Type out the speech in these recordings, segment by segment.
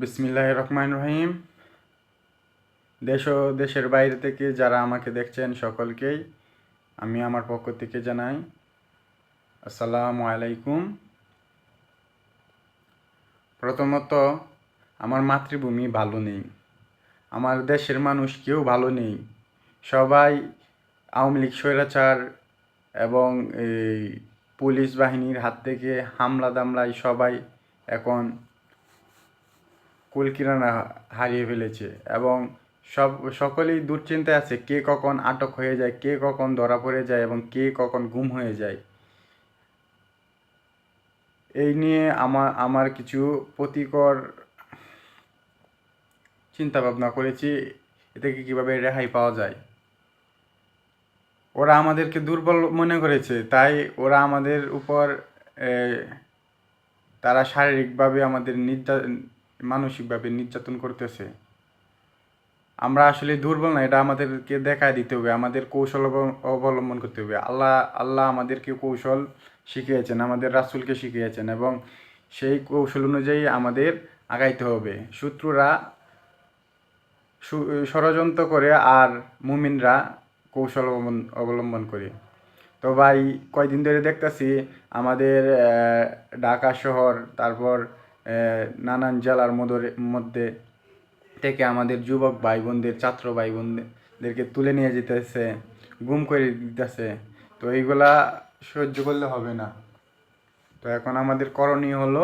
বিসমিল্লাহির রহমানির রহিম। দেশ ও দেশের বাইরে থেকে যারা আমাকে দেখছেন সকলকেই আমি আমার পক্ষ থেকে জানাই আসসালামু আলাইকুম। প্রথমত, আমার মাতৃভূমি ভালো নেই, আমার দেশের মানুষ কেউ ভালো নেই। সবাই আওয়ামী লীগ স্বৈরাচার এবং এই পুলিশ বাহিনীর হাত থেকে হামলা দামলায় সবাই এখন কুলকিনারা হারিয়ে ফেলেছে এবং সকলেই দুশ্চিন্তায় আছে কে কখন আটক হয়ে যায়, কে কখন ধরা পড়ে যায় এবং কে কখন গুম হয়ে যায়। এই নিয়ে আমার কিছু প্রতিকর চিন্তা ভাবনা করেছি, এ থেকে কীভাবে রেহাই পাওয়া যায়। ওরা আমাদেরকে দুর্বল মনে করেছে, তাই ওরা আমাদের উপর তারা শারীরিকভাবে আমাদের মানসিকভাবে নির্যাতন করতেছে। আমরা আসলে দুর্বল না, এটা আমাদেরকে দেখায় দিতে হবে, আমাদের কৌশল অবলম্বন করতে হবে। আল্লাহ আমাদেরকে কৌশল শিখিয়েছেন, আমাদের রাসূলকে শিখিয়েছেন এবং সেই কৌশল অনুযায়ী আমাদের আগাইতে হবে। শত্রুরা ষড়যন্ত্র করে আর মুমিনরা কৌশল অবলম্বন করে। তো ভাই, কয়দিন ধরে দেখতেছি আমাদের ঢাকা শহর, তারপর নানান জেলার মধ্যে থেকে আমাদের যুবক ভাই বোনদের, ছাত্র ভাই বোনদেরকে তুলে নিয়ে যেতেছে, গুম করে দিতেছে। তো এইগুলা সহ্য করলে হবে না। তো এখন আমাদের করণীয় হলো,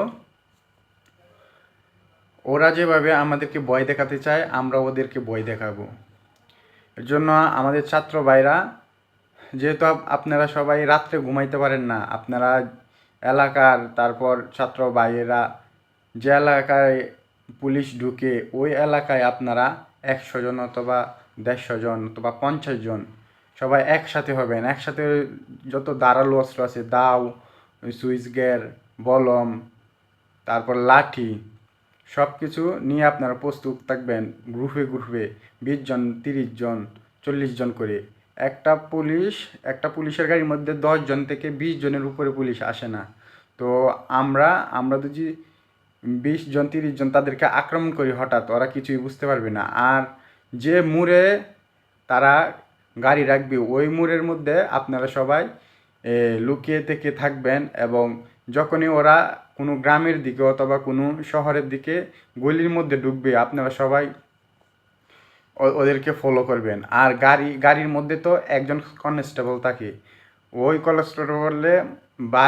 ওরা যেভাবে আমাদেরকে ভয় দেখাতে চায় আমরা ওদেরকে ভয় দেখাবো। এর জন্য আমাদের ছাত্র ভাইরা, যেহেতু আপনারা সবাই রাত্রে ঘুমাইতে পারেন না, আপনারা এলাকার, তারপর ছাত্র ভাইয়েরা যে এলাকায় পুলিশ ঢুকে ওই এলাকায় আপনারা 100 জন অথবা 150 জন অথবা 50 জন সবাই একসাথে হবেন। একসাথে যত ধারালো অস্ত্র আছে, দাও, সুইচ গের, বলম, তারপর লাঠি, সব কিছু নিয়ে আপনারা প্রস্তুত থাকবেন। গ্রুপে গ্রুপে 20 জন, 30 জন, 40 জন করে। একটা পুলিশের গাড়ির মধ্যে 10 জন থেকে 20 জনের উপরে পুলিশ আসে না। তো আমরা যদি 20 জন 30 জন তাদেরকে আক্রমণ করি হঠাৎ, ওরা কিছুই বুঝতে পারবে না। আর যে মোড়ে তারা গাড়ি রাখবে ওই মোড়ের মধ্যে আপনারা সবাই লুকিয়ে থেকে থাকবেন এবং যখনই ওরা কোনো গ্রামের দিকে অথবা কোনো শহরের দিকে গলির মধ্যে ঢুকবে আপনারা সবাই ওদেরকে ফলো করবেন। আর গাড়ির মধ্যে তো একজন কনস্টেবল থাকে, ওই কনস্টেবলে বা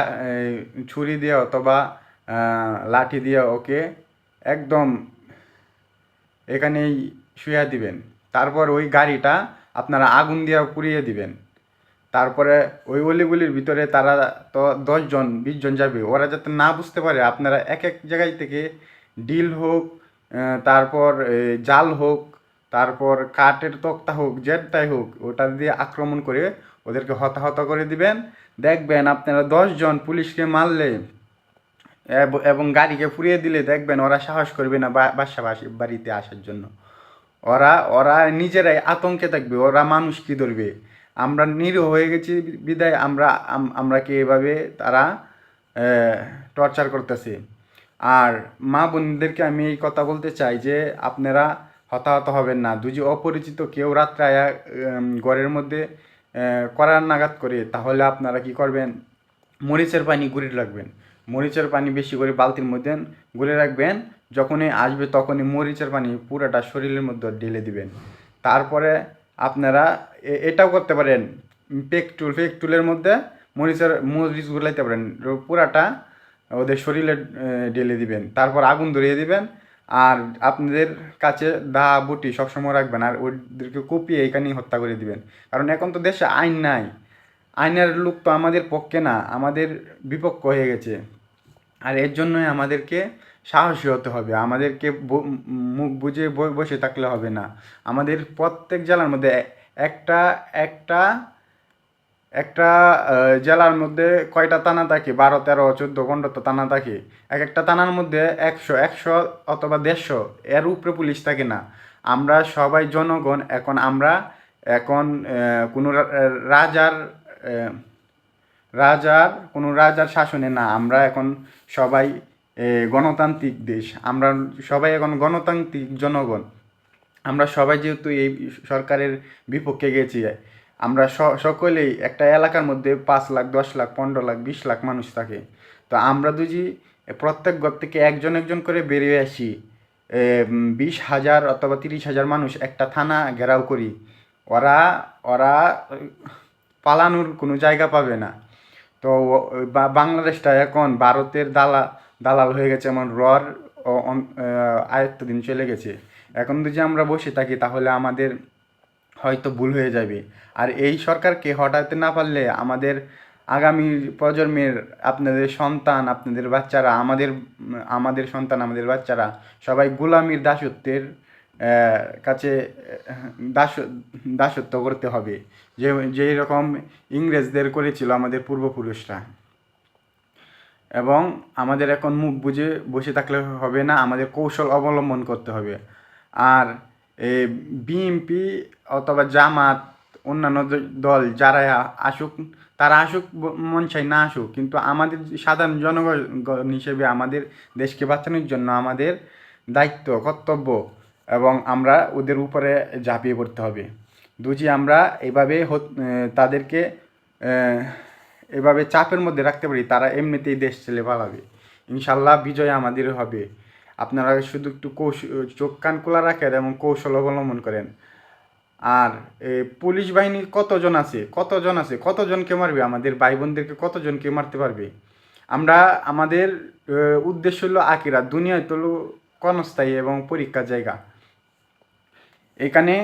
ছুরি দিয়ে অথবা লাঠি দিয়ে ওকে একদম এখানেই শুয়ে দিবেন। তারপর ওই গাড়িটা আপনারা আগুন দিয়ে পুড়িয়ে দিবেন। তারপরে ওই অলিগুলির ভিতরে তারা তো 10 জন 20 জন যাবে, ওরা যাতে না বুঝতে পারে আপনারা এক এক জায়গায় থেকে ডিল হোক, তারপর জাল হোক, তারপর কাঠের তক্তা হোক, যেটাই হোক, ওটা দিয়ে আক্রমণ করে ওদেরকে হতাহত করে দিবেন। দেখবেন আপনারা 10 জন পুলিশকে মারলে এবং গাড়িকে পুড়িয়ে দিলে দেখবেন ওরা সাহস করবে না বাড়িতে আসার জন্য। ওরা নিজেরাই আতঙ্কে থাকবে, ওরা মানুষ কি ধরবে। আমরা নিরীহ হয়ে গেছি বিদায় আমরাকে এভাবে তারা টর্চার করতেছে। আর মা বোনদেরকে আমি এই কথা বলতে চাই যে আপনারা হতাহত হবেন না। যদি অপরিচিত কেউ রাত্রে আয়া ঘরের মধ্যে করার নাগাদ করে, তাহলে আপনারা কি করবেন, মরিচের পানি গুলে রাখবেন। মরিচের পানি বেশি করে বালতির মধ্যে গুলে রাখবেন। যখনই আসবে তখনই মরিচের পানি পুরোটা শরীরের মধ্যে ঢেলে দিবেন। তারপরে আপনারা এটাও করতে পারেন, পেকটুলের মধ্যে মরিচ গুলাইতে পারেন, পুরাটা ওদের শরীরে ঢেলে দিবেন। তারপর আগুন ধরিয়ে দিবেন। আর আপনাদের কাছে দা বটি সবসময় রাখবেন আর ওদেরকে কুপিয়ে এখানেই হত্যা করে দিবেন। কারণ এখন তো দেশে আইন নাই, আইনের লোক তো আমাদের পক্ষে না, আমাদের বিপক্ষ হয়ে গেছে। আর এর জন্যই আমাদেরকে সাহসী হতে হবে, আমাদেরকে মুখ বুঝে বসে থাকলে হবে না। আমাদের প্রত্যেক জেলার মধ্যে একটা একটা একটা জেলার মধ্যে কয়টা থানা থাকে, 12, 13, 14, 15টা থানা থাকে। একটা থানার মধ্যে 100 অথবা 150 এর উপরে পুলিশ থাকে না। আমরা সবাই জনগণ, এখন কোনো রাজার রাজার কোনো রাজার শাসনে না, আমরা এখন সবাই গণতান্ত্রিক দেশ, আমরা সবাই এখন গণতান্ত্রিক জনগণ। আমরা সবাই যেহেতু এই সরকারের বিপক্ষে গেছি, আমরা সকলেই একটা এলাকার মধ্যে 5 লাখ 10 লাখ 15 লাখ 20 লাখ মানুষ থাকে। তো আমরা যদি প্রত্যেক ঘর থেকে একজন একজন করে বেরিয়ে আসি, 20,000 অথবা 30,000 মানুষ একটা থানা ঘেরাও করি, ওরা ওরা পালানোর কোনো জায়গা পাবে না। তো বাংলাদেশটা এখন ভারতের দালাল হয়ে গেছে, এমন আয়ত্তাধীন চলে গেছে। এখন যদি আমরা বসে থাকি তাহলে আমাদের হয়তো ভুল হয়ে যাবে। আর এই সরকারকে হটাতে না পারলে আমাদের আগামী প্রজন্মের, আপনাদের সন্তান, আপনাদের বাচ্চারা, আমাদের সন্তান, আমাদের বাচ্চারা সবাই গোলামির দাসত্বের কাছে দাসত্ব করতে হবে, যেই রকম ইংরেজদের করেছিল আমাদের পূর্বপুরুষরা। এবং আমাদের এখন মুখ বুজে বসে থাকলে হবে না, আমাদের কৌশল অবলম্বন করতে হবে। আর বিএনপি অথবা জামাত, অন্যান্য দল যারা আসুক, তারা আসুক, মন চাই না আসুক, কিন্তু আমাদের সাধারণ জনগণ হিসেবে আমাদের দেশকে বাঁচানোর জন্য আমাদের দায়িত্ব, কর্তব্য, এবং আমরা ওদের উপরে ঝাঁপিয়ে পড়তে হবে। দুজি আমরা তাদেরকে এভাবে চাপের মধ্যে রাখতে পারি, তারা এমনিতেই দেশ ছেড়ে পালাবে। ইনশাল্লাহ বিজয় আমাদের হবে। আপনারা শুধু একটু চোখ কান খোলা রাখেন এবং কৌশল অবলম্বন করেন। আর পুলিশ বাহিনী কতজন আছে, কতজনকে মারবে? আমাদের ভাই বোনদেরকে কতজনকে মারতে পারবে? আমাদের উদ্দেশ্য হলো আখিরাত, দুনিয়ায় তো ক্ষণস্থায়ী এবং পরীক্ষার জায়গা। এখানে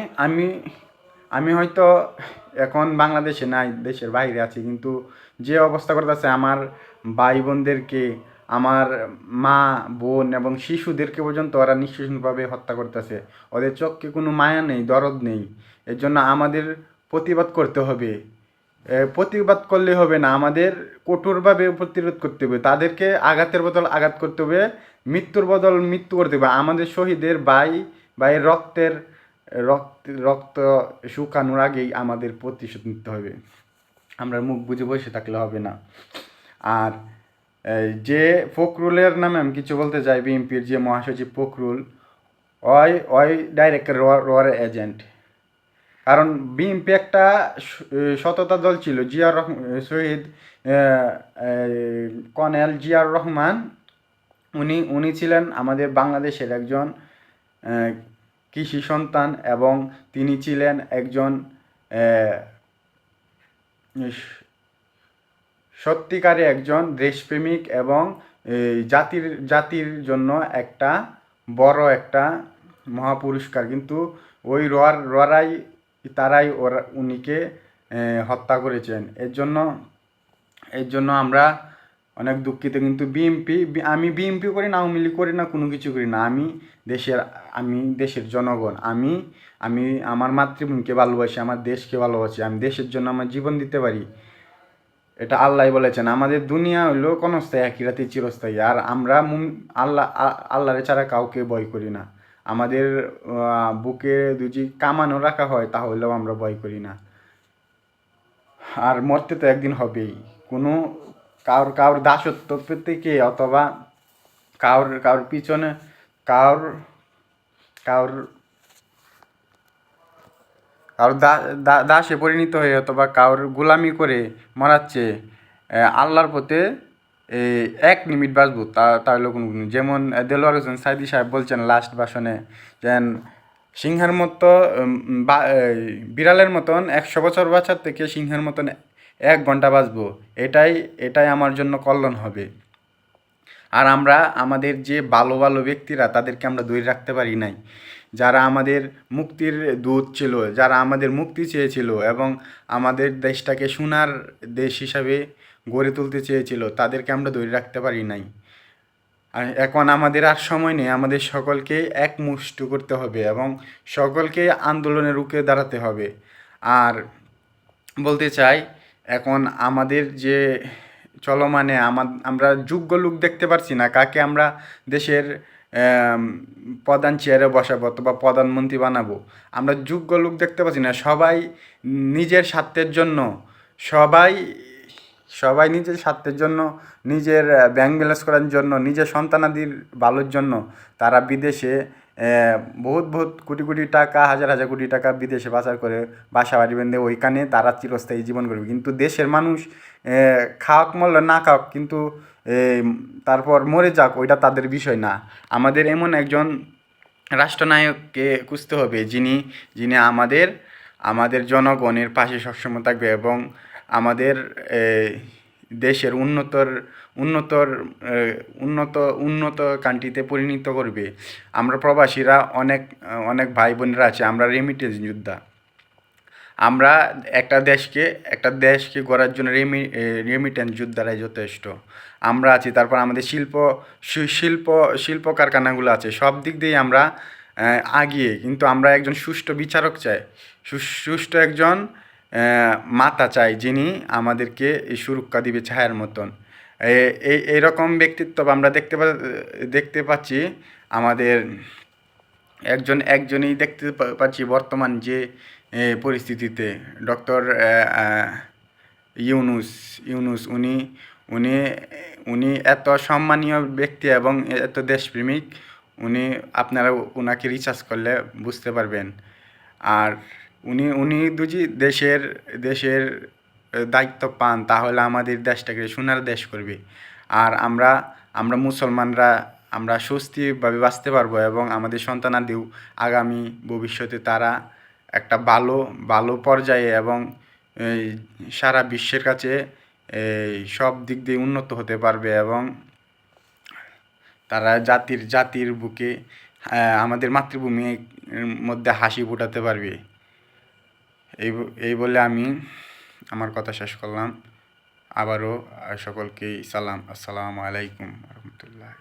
আমি হয়তো এখন বাংলাদেশে নাই, দেশের বাইরে আছি, কিন্তু যে অবস্থা করতেছে আমার ভাই বোনদেরকে, আমার মা বোন এবং শিশুদেরকে পর্যন্ত ওরা নিঃশোষণভাবে হত্যা করতেছে। ওদের চোখে কোনো মায়া নেই, দরদ নেই। এর জন্য আমাদের প্রতিবাদ করতে হবে। প্রতিবাদ করলে হবে না, আমাদের কঠোরভাবে প্রতিরোধ করতে হবে। তাদেরকে আঘাতের বদল আঘাত করতে হবে, মৃত্যুর বদল মৃত্যু করতে হবে। আমাদের শহীদের ভাইয়ের রক্ত শুকানোর আগেই আমাদের প্রতিশোধ নিতে হবে। আমরা মুখ বুঝে বসে থাকলে হবে না। আর যে ফখরুলের নামে আমি কিছু বলতে চাই, বিএনপির যে মহাসচিব ফখরুল, ওই ডাইরেক্ট রর এজেন্ট। কারণ বিএনপি একটা সততা দল ছিল। শহীদ কর্নেল জিয়াউর রহমান, উনি ছিলেন আমাদের বাংলাদেশের একজন কৃষি সন্তান, এবং তিনি ছিলেন একজন সত্যিকারে একজন দেশপ্রেমিক, এবং জাতির জন্য একটা বড় একটা মহাপুরস্কার। কিন্তু ওই তারাই উনিকে হত্যা করেছেন। এর জন্য আমরা অনেক দুঃখিত। কিন্তু আমি বিএনপি করি না, আওয়ামী লীগ করি না, কোনো কিছু করি না। আমি দেশের জনগণ। আমি আমার মাতৃভূমিকে ভালোবাসি, আমার দেশকে ভালোবাসি। আমি দেশের জন্য আমার জীবন দিতে পারি। এটা আল্লাহ বলেছেন। আমাদের দুনিয়া হইলো ক্ষণস্থায়ী, আখিরাতে চিরস্থায়ী। আর আমরা আল্লাহরে ছাড়া কাউকে ভয় করি না। আমাদের বুকে যদি কামানো রাখা হয় তাহলেও আমরা ভয় করি না। আর মরতে তো একদিন হবেই। কোনো কারোর দাসত্ব থেকে, অথবা কারোর পিছনে কারোর দাসে পরিণত হয়ে, অথবা কারোর গোলামি করে মরাচ্ছে, আল্লাহর পথে 1 মিনিট বাঁচবো তাহলে কোনো, যেমন দেলোয়ার হোসেন সাইদি সাহেব বলছেন লাস্ট ভাষণে, যেন সিংহের মতো বিড়ালের মতন 100 বছর বাঁচার থেকে সিংহের মতন 1 ঘন্টা বাঁচবো, এটাই আমার জন্য কল্যাণ হবে। আর আমাদের যে ভালো ব্যক্তিরা, তাদেরকে আমরা ধরে রাখতে পারি নাই। যারা আমাদের মুক্তির দূত ছিল, যারা আমাদের মুক্তি চেয়েছিল এবং আমাদের দেশটাকে সোনার দেশ হিসাবে গড়ে তুলতে চেয়েছিল, তাদেরকে আমরা ধরে রাখতে পারি নাই। আর এখন আমাদের আর সময় নেই। আমাদের সকলকে একমুষ্ট করতে হবে এবং সকলকে আন্দোলনে রুখে দাঁড়াতে হবে। আর বলতে চাই, এখন আমাদের যে চলমানে আমরা যোগ্য লোক দেখতে পারছি না, কাকে আমরা দেশের প্রধান চেয়ারে বসাবো অথবা প্রধানমন্ত্রী বানাবো। আমরা যোগ্য লোক দেখতে পাচ্ছি না। সবাই নিজের স্বার্থের জন্য, সবাই সবাই নিজের স্বার্থের জন্য, নিজের ব্যাংক ব্যালেন্স করার জন্য, নিজের সন্তানাদির ভালোর জন্য তারা বিদেশে বহুত বহুত কোটি কোটি টাকা, হাজার হাজার কোটি টাকা বিদেশে পাচার করে বাসা বাড়ি বেঁধে ওইখানে তারা চিরস্থায়ী জীবন করবে। কিন্তু দেশের মানুষ খাওয়াক মরলে না খাওয়াক, কিন্তু তারপর মরে যাক, ওইটা তাদের বিষয় না। আমাদের এমন একজন রাষ্ট্রনায়ককে খুঁজতে হবে যিনি যিনি আমাদের আমাদের জনগণের পাশে সবসময় থাকবে এবং আমাদের দেশের উন্নতর উন্নত উন্নত কান্ট্রিতে পরিণত করবে। আমরা প্রবাসীরা অনেক অনেক ভাই বোনেরা আছে, আমরা রেমিটেন্স যোদ্ধা। আমরা একটা দেশকে গড়ার জন্য রেমিটেন্স যোদ্ধারাই যথেষ্ট। আমরা আছি, তারপর আমাদের শিল্প কারখানাগুলো আছে, সব দিক দিয়েই আমরা আগিয়ে। কিন্তু আমরা একজন সুষ্ঠু বিচারক চাই, সুষ্ঠু একজন মাতা চাই, যিনি আমাদেরকে এই সুরক্ষা দিবে ছায়ার মতন। এইরকম ব্যক্তিত্ব আমরা দেখতে পাচ্ছি আমাদের একজনই দেখতে পাচ্ছি বর্তমান যে পরিস্থিতিতে, ডক্টর ইউনূস। উনি উনি উনি এত সম্মানীয় ব্যক্তি এবং এত দেশপ্রেমিক। আপনারা ওনাকে রিসার্চ করলে বুঝতে পারবেন। আর উনি যদি দেশের দায়িত্ব পান, তাহলে আমাদের দেশটাকে সোনার দেশ করবে। আর আমরা মুসলমানরা আমরা স্বস্তিভাবে বাঁচতে পারবো এবং আমাদের সন্তানাদিও আগামী ভবিষ্যতে তারা একটা ভালো পর্যায়ে এবং সারা বিশ্বের কাছে সব দিক দিয়ে উন্নত হতে পারবে এবং তারা জাতির বুকে আমাদের মাতৃভূমির মধ্যে হাসি ফোটাতে পারবে। এই বলে আমি আমার কথা শেষ করলাম। আবারও সকলকেই সালাম। আসসালামু আলাইকুম রহমতুল্লাহ।